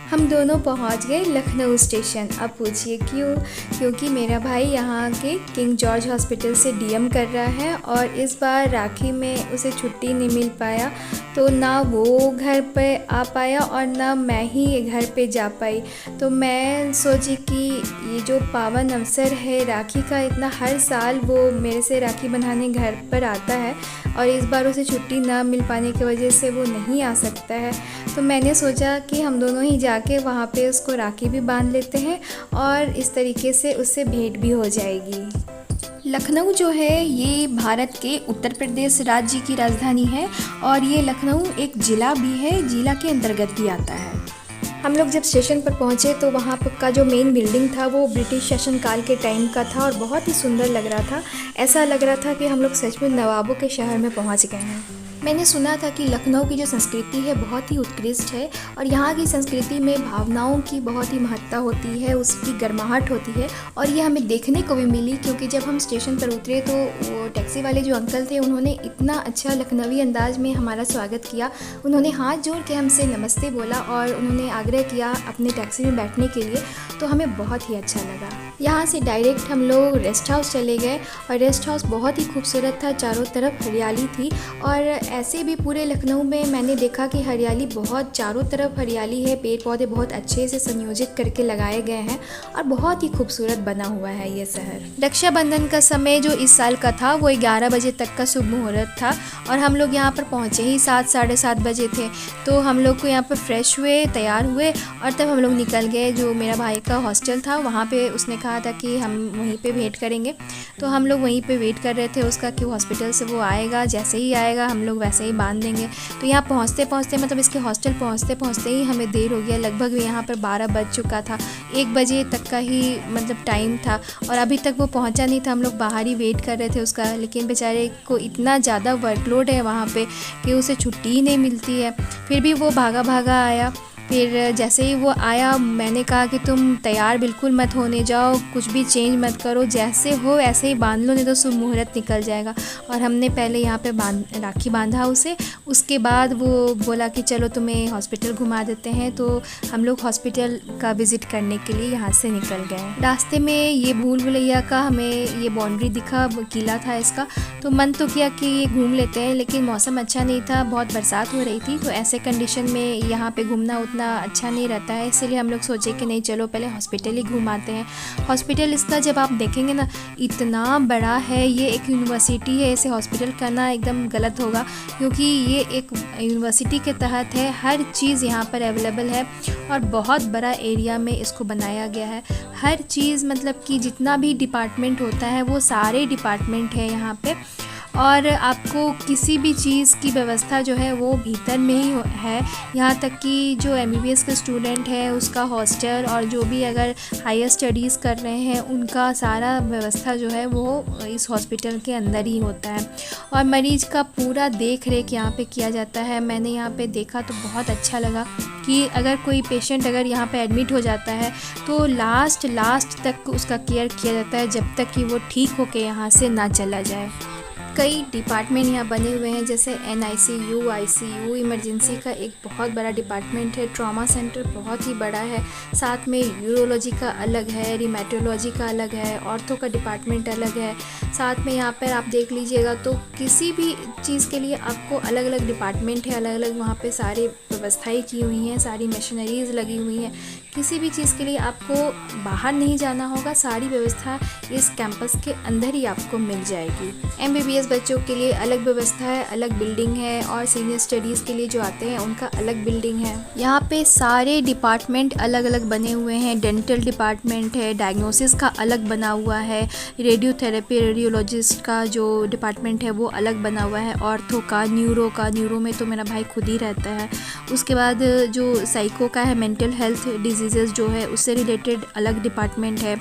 हम दोनों पहुंच गए लखनऊ स्टेशन। अब पूछिए क्यों? क्योंकि मेरा भाई यहाँ के किंग जॉर्ज हॉस्पिटल से डीएम कर रहा है और इस बार राखी में उसे छुट्टी नहीं मिल पाया, तो ना वो घर पे आ पाया और ना मैं ही घर पे जा पाई। तो मैं सोची कि ये जो पावन अवसर है राखी का, इतना हर साल वो मेरे से राखी बंधाने घर पर आता है और इस बार उसे छुट्टी ना मिल पाने की वजह से वो नहीं आ सकता है। तो मैंने सोचा कि हम दोनों ही जाके वहाँ पे उसको राखी भी बांध लेते हैं और इस तरीके से उससे भेंट भी हो जाएगी। लखनऊ जो है ये भारत के उत्तर प्रदेश राज्य की राजधानी है और ये लखनऊ एक ज़िला भी है, ज़िला के अंतर्गत भी आता है। हम लोग जब स्टेशन पर पहुँचे तो वहाँ पर का जो मेन बिल्डिंग था वो ब्रिटिश शासनकाल के टाइम का था और बहुत ही सुंदर लग रहा था। ऐसा लग रहा था कि हम लोग सच में नवाबों के शहर में पहुँच गए हैं। मैंने सुना था कि लखनऊ की जो संस्कृति है बहुत ही उत्कृष्ट है और यहाँ की संस्कृति में भावनाओं की बहुत ही महत्ता होती है, उसकी गर्माहट होती है और ये हमें देखने को भी मिली। क्योंकि जब हम स्टेशन पर उतरे तो वो टैक्सी वाले जो अंकल थे उन्होंने इतना अच्छा लखनवी अंदाज में हमारा स्वागत किया। उन्होंने हाथ जोड़ के हमसे नमस्ते बोला और उन्होंने आग्रह किया अपने टैक्सी में बैठने के लिए, तो हमें बहुत ही अच्छा लगा। यहाँ से डायरेक्ट हम लोग रेस्ट हाउस चले गए और रेस्ट हाउस बहुत ही खूबसूरत था, चारों तरफ हरियाली थी और ऐसे भी पूरे लखनऊ में मैंने देखा कि हरियाली बहुत, चारों तरफ हरियाली है, पेड़ पौधे बहुत अच्छे से संयोजित करके लगाए गए हैं और बहुत ही खूबसूरत बना हुआ है ये शहर। रक्षाबंधन का समय जो इस साल का था वो 11 बजे तक का शुभ मुहूर्त था और हम लोग यहाँ पर पहुँचे ही 7 साढ़े 7 बजे थे। तो हम लोग को यहाँ पर फ्रेश हुए, तैयार हुए और तब हम लोग निकल गए। जो मेरा भाई का हॉस्टल था वहाँ पर उसने कहा था कि हम वहीं पर वेट करेंगे, तो हम लोग वहीं पर वेट कर रहे थे उसका कि हॉस्पिटल से वो आएगा, जैसे ही आएगा हम लोग वैसे ही बांध देंगे। तो यहाँ पहुँचते पहुँचते मतलब इसके हॉस्टल पहुँचते पहुँचते ही हमें देर हो गया। लगभग यहाँ पर 12 बज चुका था, 1 बजे तक का ही मतलब टाइम था और अभी तक वो पहुँचा नहीं था। हम लोग बाहर ही वेट कर रहे थे उसका, लेकिन बेचारे को इतना ज़्यादा वर्कलोड है वहाँ पे कि उसे छुट्टी ही नहीं मिलती है। फिर भी वो भागा भागा आया। फिर जैसे ही वो आया मैंने कहा कि तुम तैयार बिल्कुल मत होने जाओ, कुछ भी चेंज मत करो, जैसे हो ऐसे ही बांध लो नहीं तो शुभ मुहूर्त निकल जाएगा। और हमने पहले यहाँ पे राखी बांधा उसे, उसके बाद वो बोला कि चलो तुम्हें हॉस्पिटल घुमा देते हैं। तो हम लोग हॉस्पिटल का विज़िट करने के लिए यहाँ से निकल गए। रास्ते में ये भूल भुलैया का हमें ये बाउंड्री दिखा, किला था इसका, तो मन तो किया कि ये घूम लेते हैं, लेकिन मौसम अच्छा नहीं था, बहुत बरसात हो रही थी, तो ऐसे कंडीशन में यहाँ पे घूमना उतना अच्छा नहीं रहता है। इसीलिए हम लोग सोचे कि नहीं चलो पहले हॉस्पिटल ही घुमाते हैं। हॉस्पिटल इसका जब आप देखेंगे ना इतना बड़ा है, ये एक यूनिवर्सिटी है, इसे हॉस्पिटल कहना एकदम गलत होगा क्योंकि ये एक यूनिवर्सिटी के तहत है। हर चीज़ यहाँ पर अवेलेबल है और बहुत बड़ा एरिया में इसको बनाया गया है। हर चीज़ मतलब कि जितना भी डिपार्टमेंट होता है वो सारे डिपार्टमेंट है यहाँ पे और आपको किसी भी चीज़ की व्यवस्था जो है वो भीतर में ही है। यहाँ तक कि जो MBBS के स्टूडेंट है उसका हॉस्टल और जो भी अगर हायर स्टडीज़ कर रहे हैं उनका सारा व्यवस्था जो है वो इस हॉस्पिटल के अंदर ही होता है और मरीज़ का पूरा देख रेख यहाँ पे किया जाता है। मैंने यहाँ पे देखा तो बहुत अच्छा लगा कि अगर कोई पेशेंट अगर यहाँ पे एडमिट हो जाता है तो लास्ट तक उसका केयर किया जाता है जब तक कि वो ठीक होकर यहाँ से ना चला जाए। कई डिपार्टमेंट यहाँ बने हुए हैं जैसे NICU, ICU, इमरजेंसी का एक बहुत बड़ा डिपार्टमेंट है, ट्रॉमा सेंटर बहुत ही बड़ा है, साथ में यूरोलॉजी का अलग है, रिमेटोलॉजी का अलग है, ऑर्थो का डिपार्टमेंट अलग है। साथ में यहाँ पर आप देख लीजिएगा तो किसी भी चीज़ के लिए आपको अलग अलग डिपार्टमेंट है, अलग अलग वहाँ पे सारी व्यवस्थाएं की हुई हैं, सारी मशीनरीज़ लगी हुई हैं। किसी भी चीज़ के लिए आपको बाहर नहीं जाना होगा, सारी व्यवस्था इस कैंपस के अंदर ही आपको मिल जाएगी। MBBS बच्चों के लिए अलग व्यवस्था है, अलग बिल्डिंग है और सीनियर स्टडीज़ के लिए जो आते हैं उनका अलग बिल्डिंग है। यहाँ पे सारे डिपार्टमेंट अलग अलग बने हुए हैं। डेंटल डिपार्टमेंट है, डायग्नोसिस का अलग बना हुआ है, रेडियोथेरेपी रेडियोलॉजिस्ट का जो डिपार्टमेंट है वो अलग बना हुआ है, ऑर्थो का, न्यूरो में तो मेरा भाई खुद ही रहता है। उसके बाद जो साइको का है, मेंटल हेल्थ डिजीज़ जो है उससे रिलेटेड अलग डिपार्टमेंट है।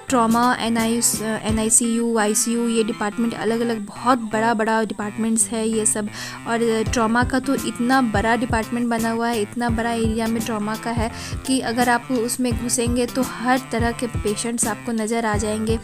ट्रॉमा, NICU, ICU ये डिपार्टमेंट अलग अलग बहुत बड़ा डिपार्टमेंट्स है ये सब। और ट्रॉमा का तो इतना बड़ा डिपार्टमेंट बना हुआ है, इतना बड़ा एरिया में ट्रॉमा का है कि अगर आप उसमें घुसेंगे तो हर तरह के पेशेंट्स आपको नज़र आ जाएंगे।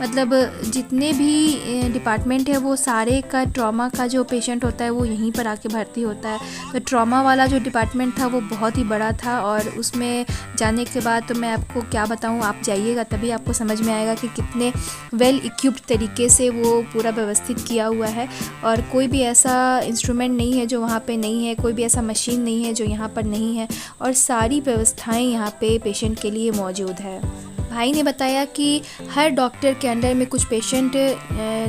मतलब जितने भी डिपार्टमेंट है वो सारे का ट्रॉमा का जो पेशेंट होता है वो यहीं पर आके भर्ती होता है। तो ट्रॉमा वाला जो डिपार्टमेंट था वो बहुत ही बड़ा था और उसमें जाने के बाद तो मैं आपको क्या बताऊँ, आप जाइएगा तभी आपको समझ में आएगा कि कितने वेल इक्विप्ड तरीके से वो पूरा व्यवस्थित किया हुआ है। और कोई भी ऐसा इंस्ट्रूमेंट नहीं है जो वहाँ पे नहीं है, कोई भी ऐसा मशीन नहीं है जो यहाँ पर नहीं है, और सारी व्यवस्थाएं यहाँ पे पेशेंट के लिए मौजूद है। भाई ने बताया कि हर डॉक्टर के अंडर में कुछ पेशेंट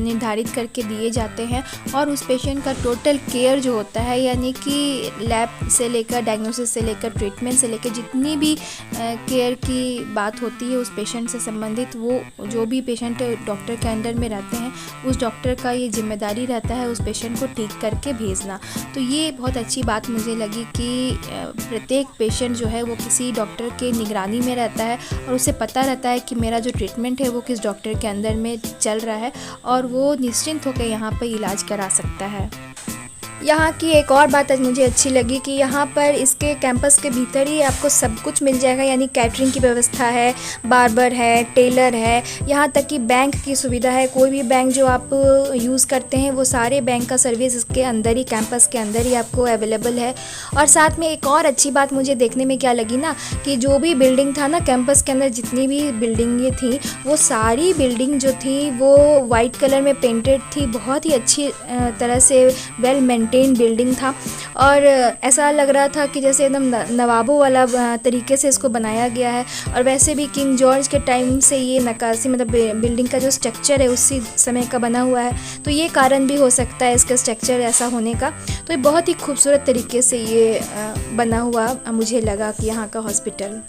निर्धारित करके दिए जाते हैं और उस पेशेंट का टोटल केयर जो होता है, यानी कि लैब से लेकर डायग्नोसिस से लेकर ट्रीटमेंट से लेकर जितनी भी केयर की बात होती है उस पेशेंट से संबंधित, वो जो भी पेशेंट डॉक्टर के अंडर में रहते हैं उस डॉक्टर का ये जिम्मेदारी रहता है उस पेशेंट को ठीक करके भेजना। तो ये बहुत अच्छी बात मुझे लगी कि प्रत्येक पेशेंट जो है वो किसी डॉक्टर के निगरानी में रहता है और उसे पता रहता है कि मेरा जो ट्रीटमेंट है वो किस डॉक्टर के अंदर में चल रहा है और वो निश्चिंत होकर यहाँ पर इलाज करा सकता है। यहाँ की एक और बात आज मुझे अच्छी लगी कि यहाँ पर इसके कैंपस के भीतर ही आपको सब कुछ मिल जाएगा, यानी कैटरिंग की व्यवस्था है, बार्बर है, टेलर है, यहाँ तक कि बैंक की सुविधा है। कोई भी बैंक जो आप यूज़ करते हैं वो सारे बैंक का सर्विस इसके अंदर ही, कैंपस के अंदर ही आपको अवेलेबल है। और साथ में एक और अच्छी बात मुझे देखने में क्या लगी ना, कि जो भी बिल्डिंग था ना कैंपस के अंदर, जितनी भी बिल्डिंगें थी वो सारी बिल्डिंग जो थी वो वाइट कलर में पेंटेड थी। बहुत ही अच्छी तरह से वेल मेंटेन बिल्डिंग था और ऐसा लग रहा था कि जैसे एकदम नवाबों वाला तरीके से इसको बनाया गया है। और वैसे भी किंग जॉर्ज के टाइम से ये नक्काशी, मतलब बिल्डिंग का जो स्ट्रक्चर है उसी समय का बना हुआ है, तो ये कारण भी हो सकता है इसका स्ट्रक्चर ऐसा होने का। तो ये बहुत ही खूबसूरत तरीके से ये बना हुआ मुझे लगा कि यहाँ का हॉस्पिटल।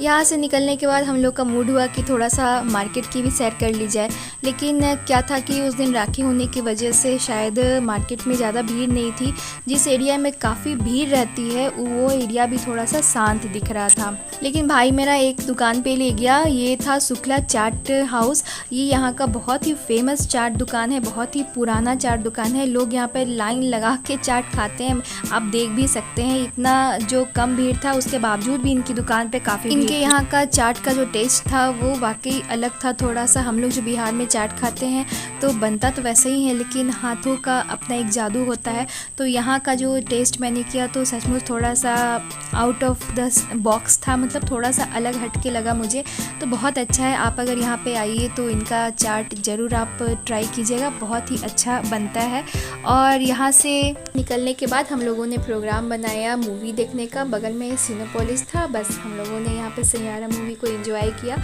यहाँ से निकलने के बाद हम लोग का मूड हुआ कि थोड़ा सा मार्केट की भी सैर कर ली जाए, लेकिन क्या था कि उस दिन राखी होने की वजह से शायद मार्केट में ज़्यादा भीड़ नहीं थी। जिस एरिया में काफ़ी भीड़ रहती है वो एरिया भी थोड़ा सा शांत दिख रहा था। लेकिन भाई मेरा एक दुकान पे ले गया, ये था शुक्ला चाट हाउस। ये यहाँ का बहुत ही फेमस चाट दुकान है, बहुत ही पुराना चाट दुकान है। लोग यहाँ पर लाइन लगा के चाट खाते हैं, आप देख भी सकते हैं। इतना जो कम भीड़ था उसके बावजूद भी इनकी दुकान पे काफ़ी कि यहाँ का चाट का जो टेस्ट था वो वाकई अलग था थोड़ा सा। हम लोग जो बिहार में चाट खाते हैं तो बनता तो वैसे ही है, लेकिन हाथों का अपना एक जादू होता है। तो यहाँ का जो टेस्ट मैंने किया तो सचमुच थोड़ा सा आउट ऑफ द बॉक्स था, मतलब थोड़ा सा अलग हटके लगा मुझे। तो बहुत अच्छा है, आप अगर यहाँ पे आइए तो इनका चाट ज़रूर आप ट्राई कीजिएगा, बहुत ही अच्छा बनता है। और यहाँ से निकलने के बाद हम लोगों ने प्रोग्राम बनाया मूवी देखने का। बगल में सिनेपोलिस था, बस हम लोगों ने यहाँ पे सैयारा मूवी को एंजॉय किया।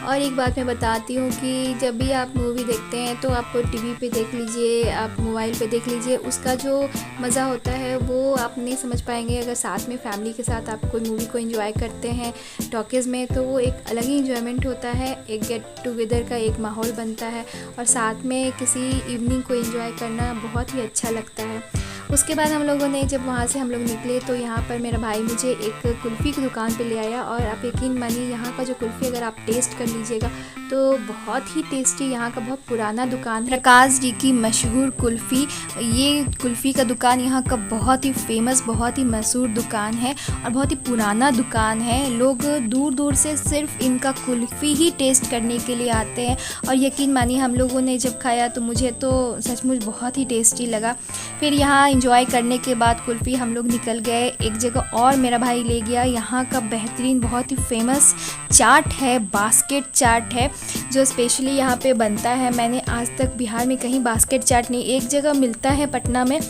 और एक बात मैं बताती हूँ कि जब भी आप मूवी देखते हैं तो आप टीवी पे देख लीजिए, आप मोबाइल पे देख लीजिए, उसका जो मज़ा होता है वो आप नहीं समझ पाएंगे। अगर साथ में फैमिली के साथ आप कोई मूवी को एंजॉय करते हैं टॉकीज़ में तो वो एक अलग ही एंजॉयमेंट होता है, एक गेट टुगेदर का एक माहौल बनता है और साथ में किसी इवनिंग को एंजॉय करना बहुत ही अच्छा लगता है। उसके बाद हम लोगों ने जब वहाँ से हम लोग निकले तो यहाँ पर मेरा भाई मुझे एक कुल्फ़ी की दुकान पे ले आया और आप यकीन मानिए यहाँ का जो कुल्फ़ी अगर आप टेस्ट कर लीजिएगा तो बहुत ही टेस्टी। यहाँ का बहुत पुराना दुकान है, प्रकाश जी की मशहूर कुल्फ़ी। ये कुल्फ़ी का दुकान यहाँ का बहुत ही फेमस, बहुत ही मशहूर दुकान है और बहुत ही पुराना दुकान है। लोग दूर दूर से सिर्फ इनका कुल्फ़ी ही टेस्ट करने के लिए आते हैं और यकीन मानिए हम लोगों ने जब खाया तो मुझे तो सचमुच बहुत ही टेस्टी लगा। फिर यहाँ एंजॉय करने के बाद कुल्फ़ी हम लोग निकल गए एक जगह और, मेरा भाई ले गया यहाँ का बेहतरीन बहुत ही फेमस चाट है, बास्केट चाट है जो स्पेशली यहाँ पे बनता है। मैंने आज तक बिहार में कहीं बास्केट चाट नहीं, एक जगह मिलता है पटना में,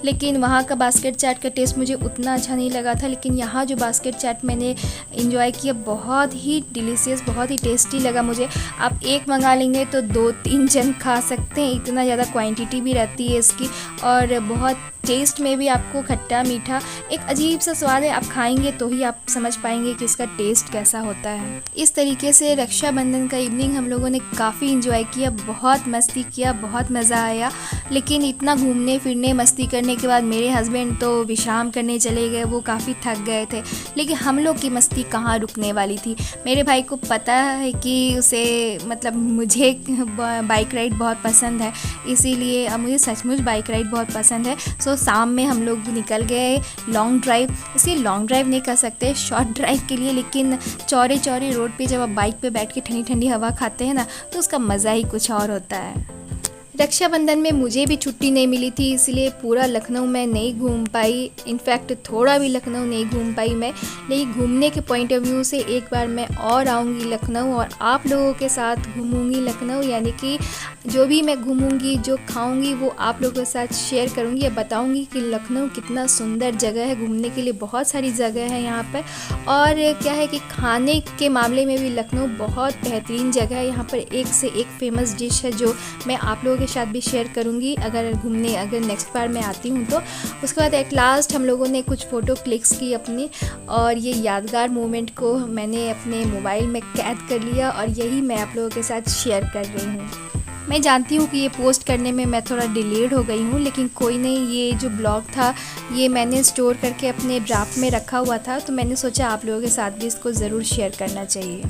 लेकिन वहाँ का बास्केट चाट का टेस्ट मुझे उतना अच्छा नहीं लगा था। लेकिन यहाँ जो बास्केट चाट मैंने एंजॉय किया बहुत ही डिलीशियस, बहुत ही टेस्टी लगा मुझे। आप एक मंगा लेंगे तो 2-3 जन खा सकते हैं, इतना ज़्यादा क्वांटिटी भी रहती है इसकी और बहुत टेस्ट में भी आपको खट्टा मीठा एक अजीब सा स्वाद है। आप खाएंगे तो ही आप समझ पाएंगे कि इसका टेस्ट कैसा होता है। इस तरीके से रक्षाबंधन का इवनिंग हम लोगों ने काफ़ी एंजॉय किया, बहुत मस्ती किया, बहुत मज़ा आया। लेकिन इतना घूमने फिरने मस्ती करने के बाद मेरे हस्बैंड तो विश्राम करने चले गए, वो काफ़ी थक गए थे। लेकिन हम लोग की मस्ती कहाँ रुकने वाली थी। मेरे भाई को पता है कि उसे मतलब मुझे बाइक राइड बहुत पसंद है, इसीलिए मुझे सचमुच बाइक राइड बहुत पसंद है। सो शाम में हम लोग निकल गए लॉन्ग ड्राइव। इसे लॉन्ग ड्राइव नहीं कह सकते, शॉर्ट ड्राइव के लिए, लेकिन चौड़े चौड़े रोड पे जब आप बाइक पे बैठ के ठंडी ठंडी हवा खाते हैं ना, तो उसका मज़ा ही कुछ और होता है। रक्षाबंधन में मुझे भी छुट्टी नहीं मिली थी, इसलिए पूरा लखनऊ मैं नहीं घूम पाई। इनफैक्ट थोड़ा भी लखनऊ नहीं घूम पाई मैं, लेकिन घूमने के पॉइंट ऑफ व्यू से एक बार मैं और आऊँगी लखनऊ और आप लोगों के साथ घूमूंगी लखनऊ। यानी कि जो भी मैं घूमूंगी, जो खाऊंगी, वो आप लोगों के साथ शेयर करूंगी या बताऊंगी कि लखनऊ कितना सुंदर जगह है। घूमने के लिए बहुत सारी जगह है यहाँ पर, और क्या है कि खाने के मामले में भी लखनऊ बहुत बेहतरीन जगह है। यहाँ पर एक से एक फेमस डिश है जो मैं आप लोगों के साथ भी शेयर करूंगी अगर नेक्स्ट बार मैं आती हूँ तो। उसके बाद एट लास्ट हम लोगों ने कुछ फ़ोटो क्लिक्स की अपनी, और ये यादगार मोमेंट को मैंने अपने मोबाइल में कैद कर लिया और यही मैं आप लोगों के साथ शेयर कर रही हूँ। मैं जानती हूँ कि ये पोस्ट करने में मैं थोड़ा डिलेड हो गई हूँ, लेकिन कोई नहीं, ये जो ब्लॉग था ये मैंने स्टोर करके अपने ड्राफ्ट में रखा हुआ था, तो मैंने सोचा आप लोगों के साथ भी इसको ज़रूर शेयर करना चाहिए।